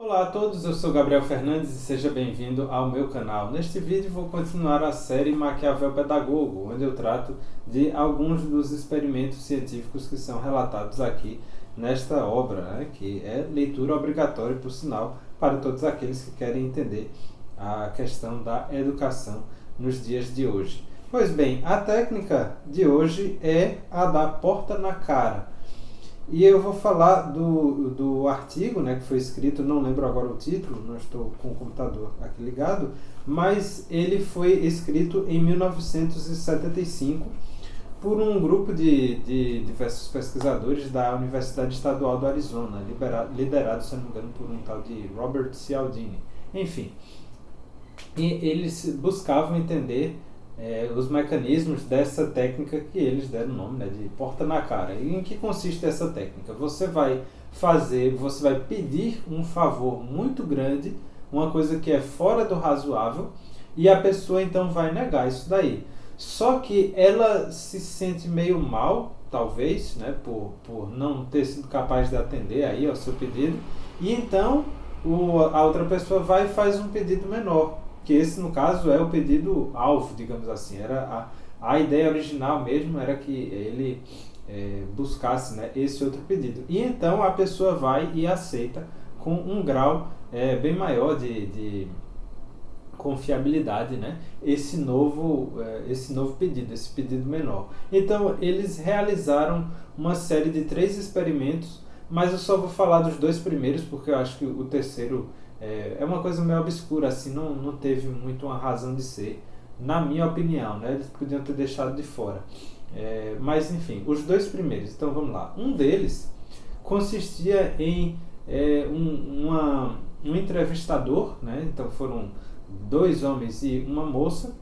Olá a todos, eu sou Gabriel Fernandes e seja bem-vindo ao meu canal. Neste vídeo vou continuar a série Maquiavel Pedagogo, onde eu trato de alguns dos experimentos científicos que são relatados aqui nesta obra, que é leitura obrigatória, por sinal, para todos aqueles que querem entender a questão da educação nos dias de hoje. Pois bem, a técnica de hoje é a da porta na cara. E eu vou falar do artigo, que foi escrito, não lembro agora o título, não estou com o computador aqui ligado, mas ele foi escrito em 1975 por um grupo de diversos pesquisadores da Universidade Estadual do Arizona, liderado, se não me engano, por um tal de Robert Cialdini. Enfim, e eles buscavam entender os mecanismos dessa técnica que eles deram o nome, de porta na cara. E em que consiste essa técnica? Você vai pedir um favor muito grande, uma coisa que é fora do razoável, e a pessoa então vai negar isso daí. Só que ela se sente meio mal, talvez, por não ter sido capaz de atender aí ao seu pedido, e então a outra pessoa vai e faz um pedido menor, que esse no caso é o pedido alvo, digamos assim. Era a ideia original mesmo era que ele buscasse esse outro pedido. E então a pessoa vai e aceita com um grau bem maior de confiabilidade, esse novo pedido, esse pedido menor. Então eles realizaram uma série de 3 experimentos, mas eu só vou falar dos 2 primeiros, porque eu acho que o terceiro é uma coisa meio obscura, assim, não teve muito uma razão de ser, na minha opinião, Eles podiam ter deixado de fora. Mas, enfim, os 2 primeiros, então vamos lá. Um deles consistia em um entrevistador, Então foram 2 homens e uma moça,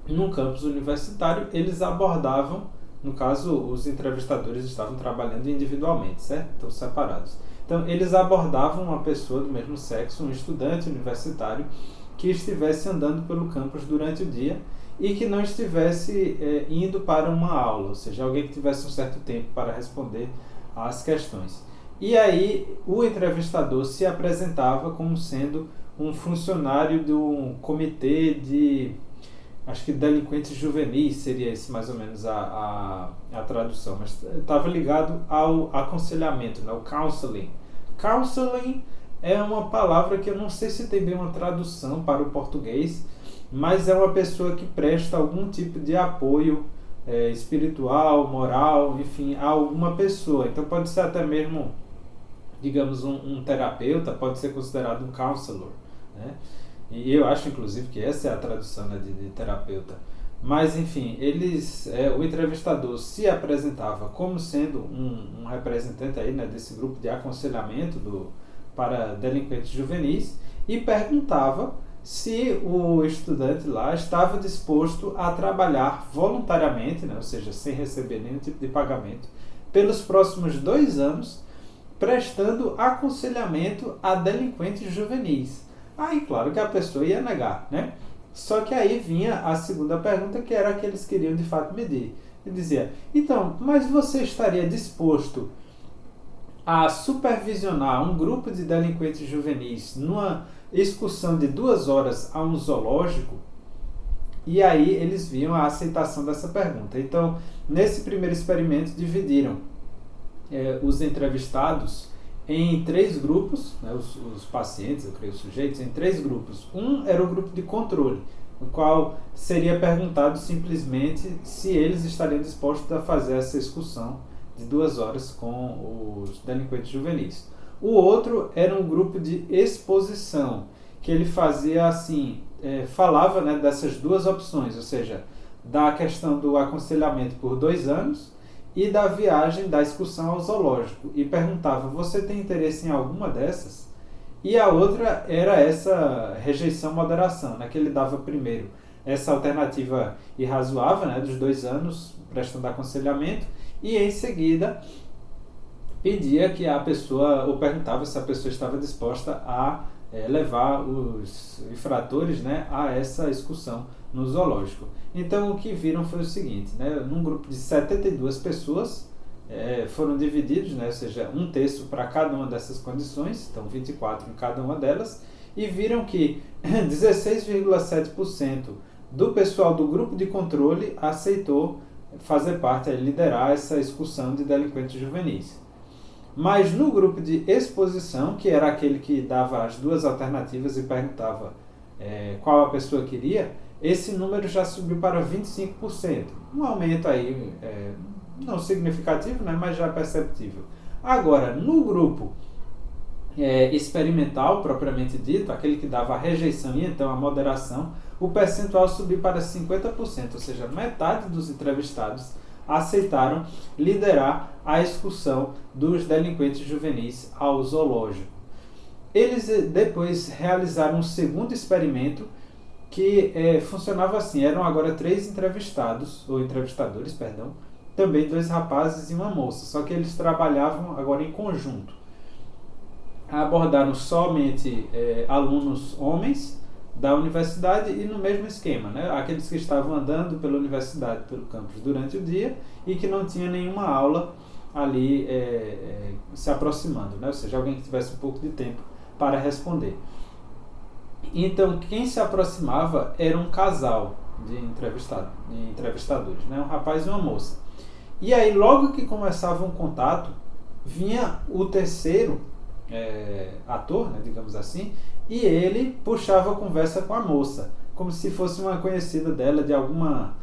num campus universitário. Eles abordavam, no caso, os entrevistadores estavam trabalhando individualmente, certo? Então, separados. Então, eles abordavam uma pessoa do mesmo sexo, um estudante universitário, que estivesse andando pelo campus durante o dia e que não estivesse indo para uma aula, ou seja, alguém que tivesse um certo tempo para responder às questões. E aí, o entrevistador se apresentava como sendo um funcionário de um comitê de, acho que delinquentes juvenis seria esse mais ou menos a tradução, mas estava ligado ao aconselhamento, o counseling. Counseling é uma palavra que eu não sei se tem bem uma tradução para o português, mas é uma pessoa que presta algum tipo de apoio espiritual, moral, enfim, a alguma pessoa. Então pode ser até mesmo, digamos, um terapeuta, pode ser considerado um counselor, E eu acho, inclusive, que essa é a tradução de terapeuta. Mas, enfim, o entrevistador se apresentava como sendo um representante aí, desse grupo de aconselhamento para delinquentes juvenis e perguntava se o estudante lá estava disposto a trabalhar voluntariamente, ou seja, sem receber nenhum tipo de pagamento, pelos próximos 2 anos, prestando aconselhamento a delinquentes juvenis. Aí, claro que a pessoa ia negar, Só que aí vinha a segunda pergunta, que era a que eles queriam de fato medir. Ele dizia, então, mas você estaria disposto a supervisionar um grupo de delinquentes juvenis numa excursão de 2 horas a um zoológico? E aí eles viam a aceitação dessa pergunta. Então, nesse primeiro experimento, dividiram os entrevistados em 3 grupos, os pacientes, eu creio, os sujeitos, em 3 grupos. Um era o grupo de controle, no qual seria perguntado simplesmente se eles estariam dispostos a fazer essa excursão de 2 horas com os delinquentes juvenis. O outro era um grupo de exposição, que ele fazia assim, falava dessas 2 opções, ou seja, da questão do aconselhamento por 2 anos, e da viagem, da excursão ao zoológico, e perguntava, você tem interesse em alguma dessas? E a outra era essa rejeição-moderação, que ele dava primeiro essa alternativa irrazoável, dos 2 anos prestando aconselhamento, e em seguida pedia que a pessoa, ou perguntava se a pessoa estava disposta a levar os infratores a essa excursão no zoológico. Então o que viram foi o seguinte, num grupo de 72 pessoas, foram divididos, né, ou seja, 1/3 para cada uma dessas condições, então 24 em cada uma delas, e viram que 16,7% do pessoal do grupo de controle aceitou fazer parte, liderar essa excursão de delinquentes juvenis. Mas no grupo de exposição, que era aquele que dava as duas alternativas e perguntava qual a pessoa queria, esse número já subiu para 25%. Um aumento aí não significativo, né, mas já perceptível. Agora, no grupo experimental, propriamente dito, aquele que dava a rejeição e então a moderação, o percentual subiu para 50%, ou seja, metade dos entrevistados aceitaram liderar a excursão dos delinquentes juvenis ao zoológico. Eles depois realizaram um segundo experimento que funcionava assim. Eram agora 3 entrevistados, ou entrevistadores, perdão, também 2 rapazes e uma moça, só que eles trabalhavam agora em conjunto. Abordaram somente alunos homens da universidade e no mesmo esquema, né? Aqueles que estavam andando pela universidade, pelo campus durante o dia e que não tinha nenhuma aula ali se aproximando, né? Ou seja, alguém que tivesse um pouco de tempo para responder. Então, quem se aproximava era um casal de entrevistadores, né? Um rapaz e uma moça. E aí, logo que começava um contato, vinha o terceiro ator, né, digamos assim, e ele puxava a conversa com a moça, como se fosse uma conhecida dela de alguma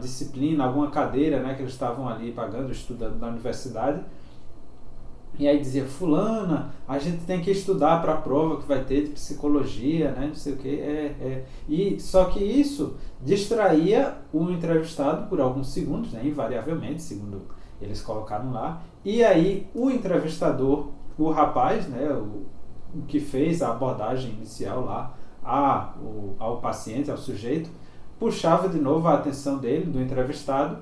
disciplina, alguma cadeira, né, que eles estavam ali pagando, estudando na universidade. E aí dizia: fulana, a gente tem que estudar para a prova que vai ter de psicologia, né, não sei o que. E só que isso distraía o entrevistado por alguns segundos, né, invariavelmente, segundo eles colocaram lá. E aí o entrevistador, o rapaz, né, o que fez a abordagem inicial lá ao paciente, ao sujeito, puxava de novo a atenção dele, do entrevistado,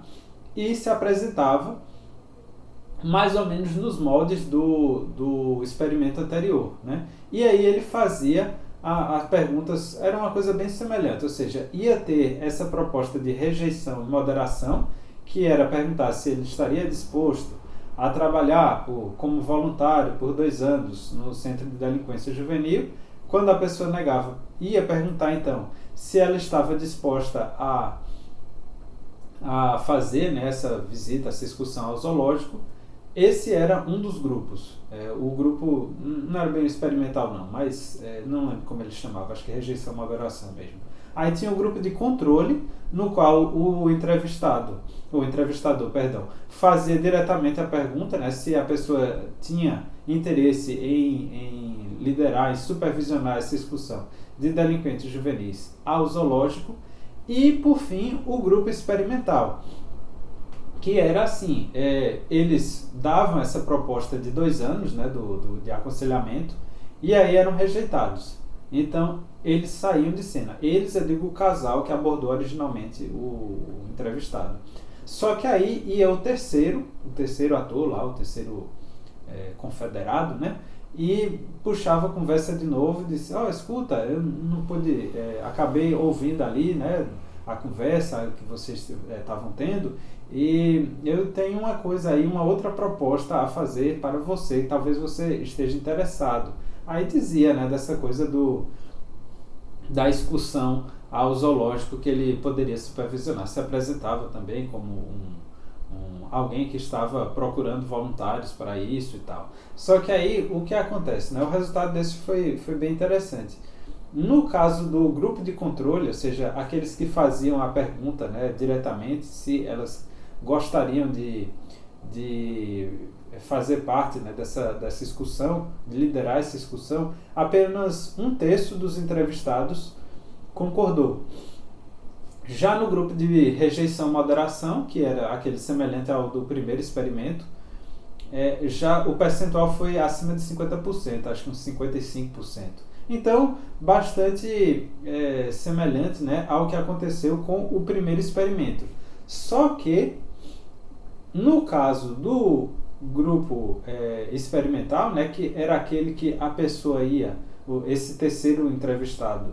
e se apresentava mais ou menos nos moldes do experimento anterior, né? E aí ele fazia as perguntas, era uma coisa bem semelhante, ou seja, ia ter essa proposta de rejeição e moderação, que era perguntar se ele estaria disposto a trabalhar como voluntário por 2 anos no Centro de Delinquência Juvenil. Quando a pessoa negava, ia perguntar então se ela estava disposta a fazer, né, essa visita, essa excursão ao zoológico. Esse era um dos grupos. O grupo não era bem experimental não, mas não lembro como ele chamava, acho que rejeição e moderação mesmo. Aí tinha o grupo de controle, no qual o entrevistador, fazia diretamente a pergunta, né, se a pessoa tinha interesse em liderar, em supervisionar essa excursão de delinquentes juvenis ao zoológico. E, por fim, o grupo experimental, que era assim, eles davam essa proposta de 2 anos, né, de aconselhamento, e aí eram rejeitados. Então, eles saíam de cena. Eles, eu digo, o casal que abordou originalmente o entrevistado. Só que aí ia o terceiro ator lá, o terceiro confederado, né, e puxava a conversa de novo e disse: escuta, eu não pude, acabei ouvindo ali, né, a conversa que vocês estavam tendo, e eu tenho uma coisa aí, uma outra proposta a fazer para você, talvez você esteja interessado. Aí dizia, né, dessa coisa da excursão ao zoológico que ele poderia supervisionar. Se apresentava também como alguém que estava procurando voluntários para isso e tal. Só que aí o que acontece, né? O resultado desse foi bem interessante. No caso do grupo de controle, ou seja, aqueles que faziam a pergunta, né, diretamente, se elas gostariam de fazer parte, né, dessa excursão, de liderar essa excursão, apenas 1/3 dos entrevistados concordou. Já no grupo de rejeição e moderação, que era aquele semelhante ao do primeiro experimento, já o percentual foi acima de 50%, acho que uns 55%. Então, bastante semelhante, né, ao que aconteceu com o primeiro experimento. Só que, no caso do grupo experimental, né, que era aquele que a pessoa ia, esse terceiro entrevistador,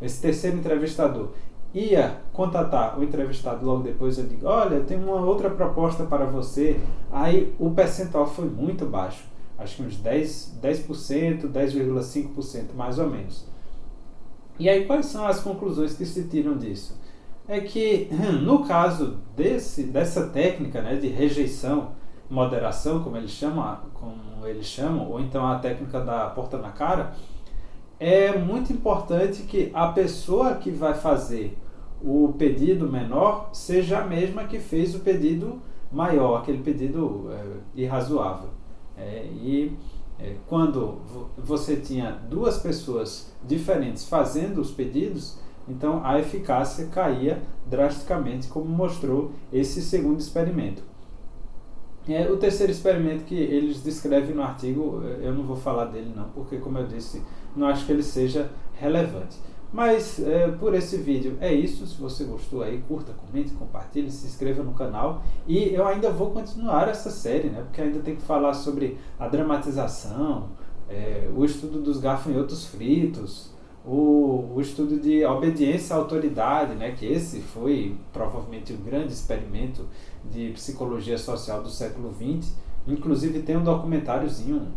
esse terceiro entrevistador ia contatar o entrevistado logo depois, eu digo, olha, eu tenho uma outra proposta para você, aí o percentual foi muito baixo, acho que uns 10%, 10,5% mais ou menos. E aí quais são as conclusões que se tiram disso? É que no caso dessa técnica, né, de rejeição, moderação, como eles chamam, ou então a técnica da porta na cara, é muito importante que a pessoa que vai fazer o pedido menor seja a mesma que fez o pedido maior, aquele pedido irrazoável. Quando você tinha duas pessoas diferentes fazendo os pedidos, então a eficácia caía drasticamente, como mostrou esse segundo experimento. O terceiro experimento que eles descrevem no artigo, eu não vou falar dele não, porque como eu disse, não acho que ele seja relevante. Mas por esse vídeo é isso. Se você gostou aí, curta, comente, compartilhe, se inscreva no canal. E eu ainda vou continuar essa série, né? Porque ainda tem que falar sobre a dramatização, o estudo dos gafanhotos fritos, o estudo de obediência à autoridade, né? Que esse foi provavelmente o grande experimento de psicologia social do século XX. Inclusive tem um documentáriozinho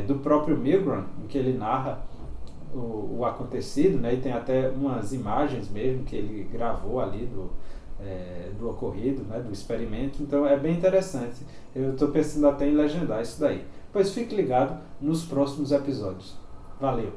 do próprio Milgram, em que ele narra o acontecido, né? E tem até umas imagens mesmo que ele gravou ali do ocorrido, né? Do experimento. Então é bem interessante. Eu estou pensando até em legendar isso daí. Pois fique ligado nos próximos episódios. Valeu!